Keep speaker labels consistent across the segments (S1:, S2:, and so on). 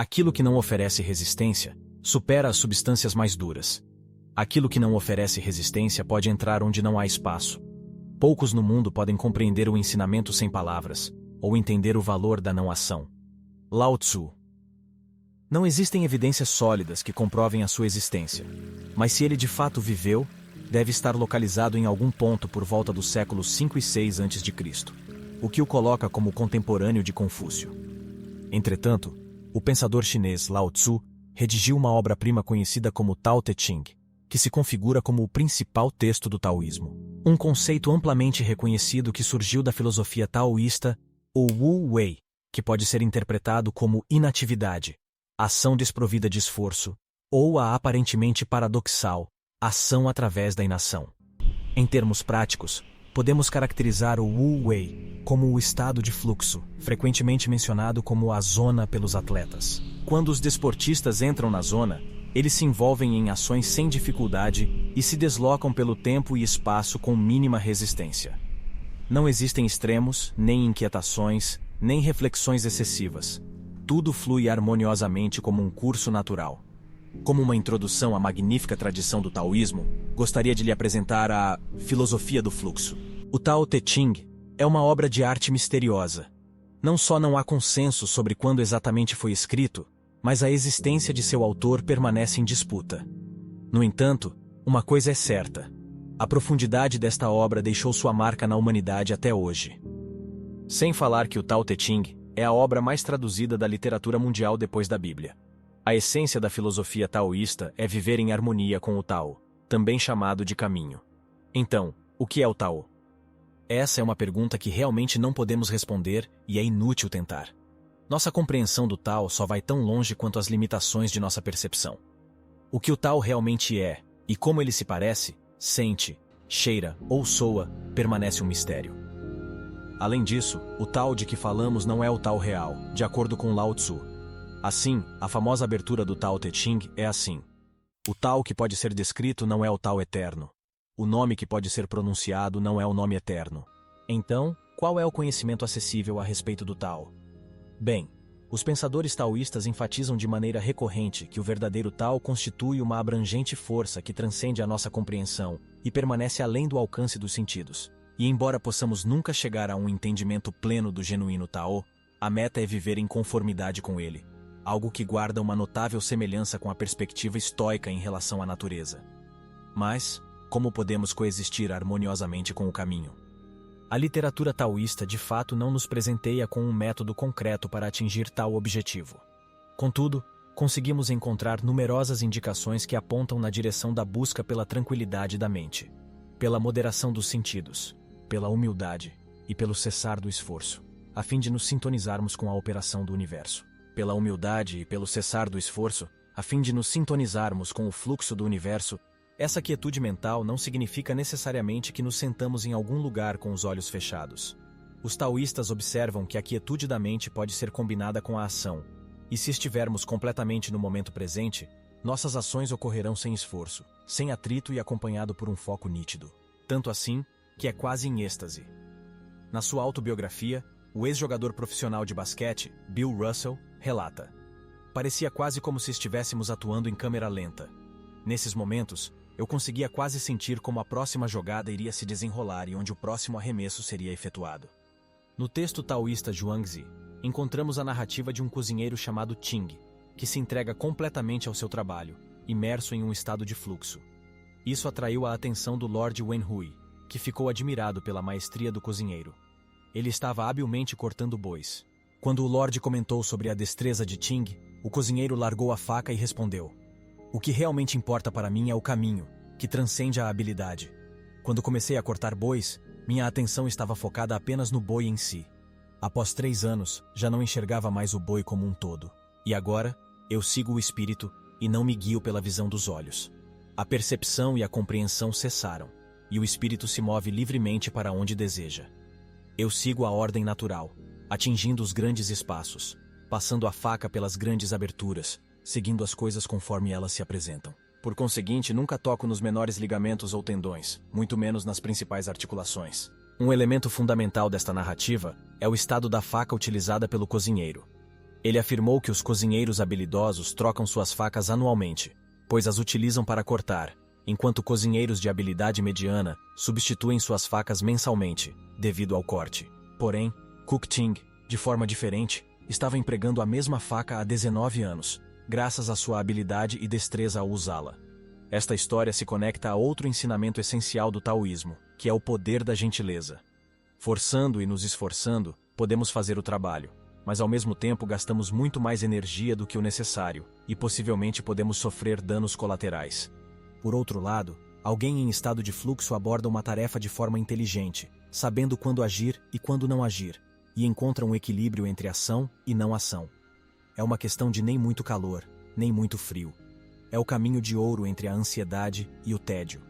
S1: Aquilo que não oferece resistência supera as substâncias mais duras. Aquilo que não oferece resistência pode entrar onde não há espaço. Poucos no mundo podem compreender o ensinamento sem palavras, ou entender o valor da não-ação. Lao Tzu. Não existem evidências sólidas que comprovem a sua existência, mas se ele de fato viveu, deve estar localizado em algum ponto por volta dos séculos 5 e 6 a.C., o que o coloca como contemporâneo de Confúcio. Entretanto, o pensador chinês Lao Tzu redigiu uma obra-prima conhecida como Tao Te Ching, que se configura como o principal texto do taoísmo. Um conceito amplamente reconhecido que surgiu da filosofia taoísta, o Wu Wei, que pode ser interpretado como inatividade, ação desprovida de esforço, ou a aparentemente paradoxal, ação através da inação. Em termos práticos, podemos caracterizar o Wu Wei como o estado de fluxo, frequentemente mencionado como a zona pelos atletas. Quando os desportistas entram na zona, eles se envolvem em ações sem dificuldade e se deslocam pelo tempo e espaço com mínima resistência. Não existem extremos, nem inquietações, nem reflexões excessivas. Tudo flui harmoniosamente como um curso natural. Como uma introdução à magnífica tradição do taoísmo, gostaria de lhe apresentar a filosofia do fluxo. O Tao Te Ching é uma obra de arte misteriosa. Não só não há consenso sobre quando exatamente foi escrito, mas a existência de seu autor permanece em disputa. No entanto, uma coisa é certa: a profundidade desta obra deixou sua marca na humanidade até hoje. Sem falar que o Tao Te Ching é a obra mais traduzida da literatura mundial depois da Bíblia. A essência da filosofia taoísta é viver em harmonia com o Tao, também chamado de caminho. Então, o que é o Tao? Essa é uma pergunta que realmente não podemos responder e é inútil tentar. Nossa compreensão do Tao só vai tão longe quanto as limitações de nossa percepção. O que o Tao realmente é, e como ele se parece, sente, cheira ou soa, permanece um mistério. Além disso, o Tao de que falamos não é o Tao real, de acordo com Lao Tzu. Assim, a famosa abertura do Tao Te Ching é assim: o Tao que pode ser descrito não é o Tao eterno. O nome que pode ser pronunciado não é o nome eterno. Então, qual é o conhecimento acessível a respeito do Tao? Bem, os pensadores taoístas enfatizam de maneira recorrente que o verdadeiro Tao constitui uma abrangente força que transcende a nossa compreensão e permanece além do alcance dos sentidos. E embora possamos nunca chegar a um entendimento pleno do genuíno Tao, a meta é viver em conformidade com ele, algo que guarda uma notável semelhança com a perspectiva estoica em relação à natureza. Mas, como podemos coexistir harmoniosamente com o caminho? A literatura taoísta de fato não nos presenteia com um método concreto para atingir tal objetivo. Contudo, conseguimos encontrar numerosas indicações que apontam na direção da busca pela tranquilidade da mente, pela moderação dos sentidos, pela humildade e pelo cessar do esforço, a fim de nos sintonizarmos com a operação do universo. Pela humildade e pelo cessar do esforço, a fim de nos sintonizarmos com o fluxo do universo, essa quietude mental não significa necessariamente que nos sentamos em algum lugar com os olhos fechados. Os taoístas observam que a quietude da mente pode ser combinada com a ação, e se estivermos completamente no momento presente, nossas ações ocorrerão sem esforço, sem atrito e acompanhado por um foco nítido. Tanto assim, que é quase em êxtase. Na sua autobiografia, o ex-jogador profissional de basquete, Bill Russell, relata: parecia quase como se estivéssemos atuando em câmera lenta. Nesses momentos, eu conseguia quase sentir como a próxima jogada iria se desenrolar e onde o próximo arremesso seria efetuado. No texto taoísta Zhuangzi, encontramos a narrativa de um cozinheiro chamado Ting, que se entrega completamente ao seu trabalho, imerso em um estado de fluxo. Isso atraiu a atenção do Lord Wenhui, que ficou admirado pela maestria do cozinheiro. Ele estava habilmente cortando bois. Quando o Lorde comentou sobre a destreza de Ting, o cozinheiro largou a faca e respondeu: "O que realmente importa para mim é o caminho, que transcende a habilidade. Quando comecei a cortar bois, minha atenção estava focada apenas no boi em si. Após 3 anos, já não enxergava mais o boi como um todo. E agora, eu sigo o espírito e não me guio pela visão dos olhos. A percepção e a compreensão cessaram, e o espírito se move livremente para onde deseja. Eu sigo a ordem natural, atingindo os grandes espaços, passando a faca pelas grandes aberturas, seguindo as coisas conforme elas se apresentam. Por conseguinte, nunca toco nos menores ligamentos ou tendões, muito menos nas principais articulações." Um elemento fundamental desta narrativa é o estado da faca utilizada pelo cozinheiro. Ele afirmou que os cozinheiros habilidosos trocam suas facas anualmente, pois as utilizam para cortar, enquanto cozinheiros de habilidade mediana substituem suas facas mensalmente, devido ao corte. Porém, Kuk Ting, de forma diferente, estava empregando a mesma faca há 19 anos, graças à sua habilidade e destreza ao usá-la. Esta história se conecta a outro ensinamento essencial do taoísmo, que é o poder da gentileza. Forçando e nos esforçando, podemos fazer o trabalho, mas ao mesmo tempo gastamos muito mais energia do que o necessário, e possivelmente podemos sofrer danos colaterais. Por outro lado, alguém em estado de fluxo aborda uma tarefa de forma inteligente, sabendo quando agir e quando não agir, e encontra um equilíbrio entre ação e não ação. É uma questão de nem muito calor, nem muito frio. É o caminho de ouro entre a ansiedade e o tédio.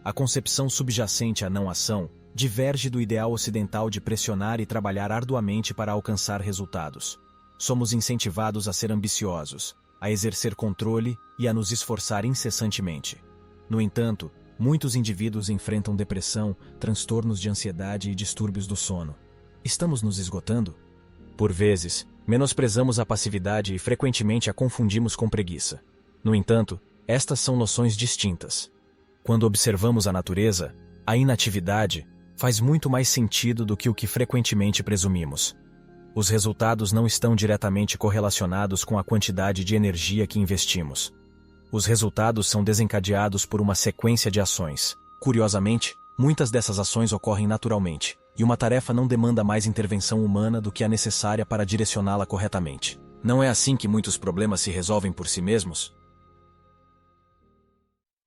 S1: A concepção subjacente à não-ação diverge do ideal ocidental de pressionar e trabalhar arduamente para alcançar resultados. Somos incentivados a ser ambiciosos, a exercer controle e a nos esforçar incessantemente. No entanto, muitos indivíduos enfrentam depressão, transtornos de ansiedade e distúrbios do sono. Estamos nos esgotando? Por vezes, menosprezamos a passividade e frequentemente a confundimos com preguiça. No entanto, estas são noções distintas. Quando observamos a natureza, a inatividade faz muito mais sentido do que o que frequentemente presumimos. Os resultados não estão diretamente correlacionados com a quantidade de energia que investimos. Os resultados são desencadeados por uma sequência de ações. Curiosamente, muitas dessas ações ocorrem naturalmente, e uma tarefa não demanda mais intervenção humana do que a necessária para direcioná-la corretamente. Não é assim que muitos problemas se resolvem por si mesmos?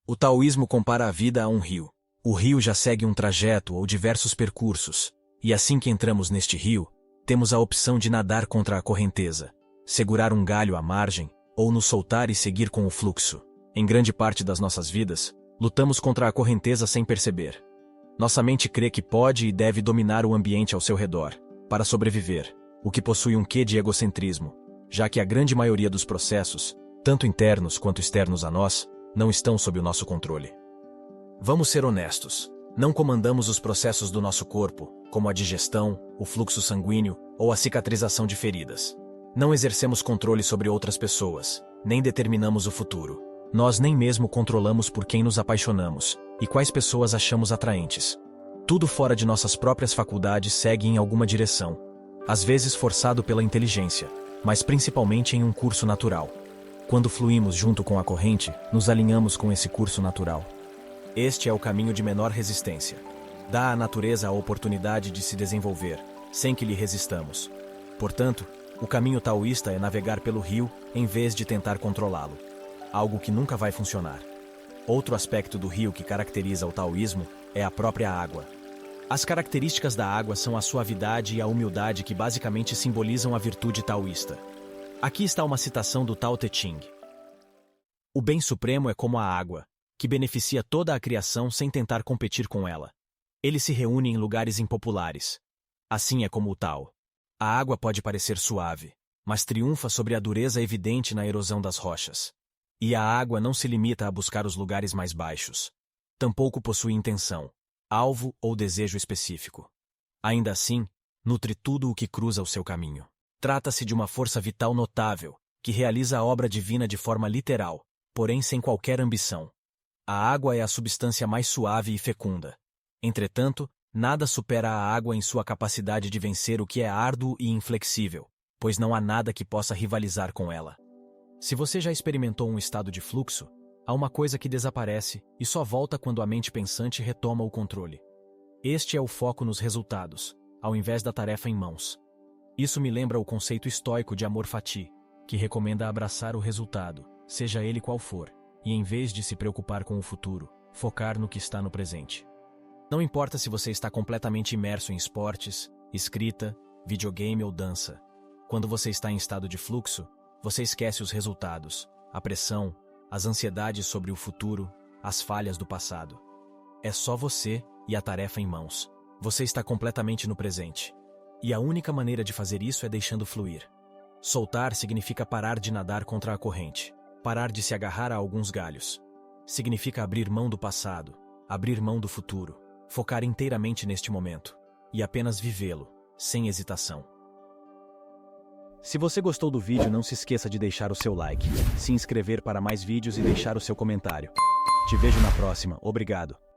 S1: O taoísmo compara a vida a um rio. O rio já segue um trajeto ou diversos percursos, e assim que entramos neste rio, temos a opção de nadar contra a correnteza, segurar um galho à margem, ou nos soltar e seguir com o fluxo. Em grande parte das nossas vidas, lutamos contra a correnteza sem perceber. Nossa mente crê que pode e deve dominar o ambiente ao seu redor, para sobreviver, o que possui um quê de egocentrismo, já que a grande maioria dos processos, tanto internos quanto externos a nós, não estão sob o nosso controle. Vamos ser honestos, não comandamos os processos do nosso corpo, como a digestão, o fluxo sanguíneo ou a cicatrização de feridas. Não exercemos controle sobre outras pessoas, nem determinamos o futuro. Nós nem mesmo controlamos por quem nos apaixonamos e quais pessoas achamos atraentes. Tudo fora de nossas próprias faculdades segue em alguma direção, às vezes forçado pela inteligência, mas principalmente em um curso natural. Quando fluímos junto com a corrente, nos alinhamos com esse curso natural. Este é o caminho de menor resistência. Dá à natureza a oportunidade de se desenvolver, sem que lhe resistamos. Portanto, o caminho taoísta é navegar pelo rio em vez de tentar controlá-lo. Algo que nunca vai funcionar. Outro aspecto do rio que caracteriza o taoísmo é a própria água. As características da água são a suavidade e a humildade que basicamente simbolizam a virtude taoísta. Aqui está uma citação do Tao Te Ching. O bem supremo é como a água, que beneficia toda a criação sem tentar competir com ela. Ele se reúne em lugares impopulares. Assim é como o Tao. A água pode parecer suave, mas triunfa sobre a dureza evidente na erosão das rochas. E a água não se limita a buscar os lugares mais baixos. Tampouco possui intenção, alvo ou desejo específico. Ainda assim, nutre tudo o que cruza o seu caminho. Trata-se de uma força vital notável, que realiza a obra divina de forma literal, porém sem qualquer ambição. A água é a substância mais suave e fecunda. Entretanto, nada supera a água em sua capacidade de vencer o que é árduo e inflexível, pois não há nada que possa rivalizar com ela. Se você já experimentou um estado de fluxo, há uma coisa que desaparece e só volta quando a mente pensante retoma o controle. Este é o foco nos resultados, ao invés da tarefa em mãos. Isso me lembra o conceito estoico de amor fati, que recomenda abraçar o resultado, seja ele qual for, e em vez de se preocupar com o futuro, focar no que está no presente. Não importa se você está completamente imerso em esportes, escrita, videogame ou dança. Quando você está em estado de fluxo, você esquece os resultados, a pressão, as ansiedades sobre o futuro, as falhas do passado. É só você e a tarefa em mãos. Você está completamente no presente. E a única maneira de fazer isso é deixando fluir. Soltar significa parar de nadar contra a corrente, parar de se agarrar a alguns galhos. Significa abrir mão do passado, abrir mão do futuro, focar inteiramente neste momento, e apenas vivê-lo, sem hesitação. Se você gostou do vídeo, não se esqueça de deixar o seu like, se inscrever para mais vídeos e deixar o seu comentário. Te vejo na próxima, obrigado.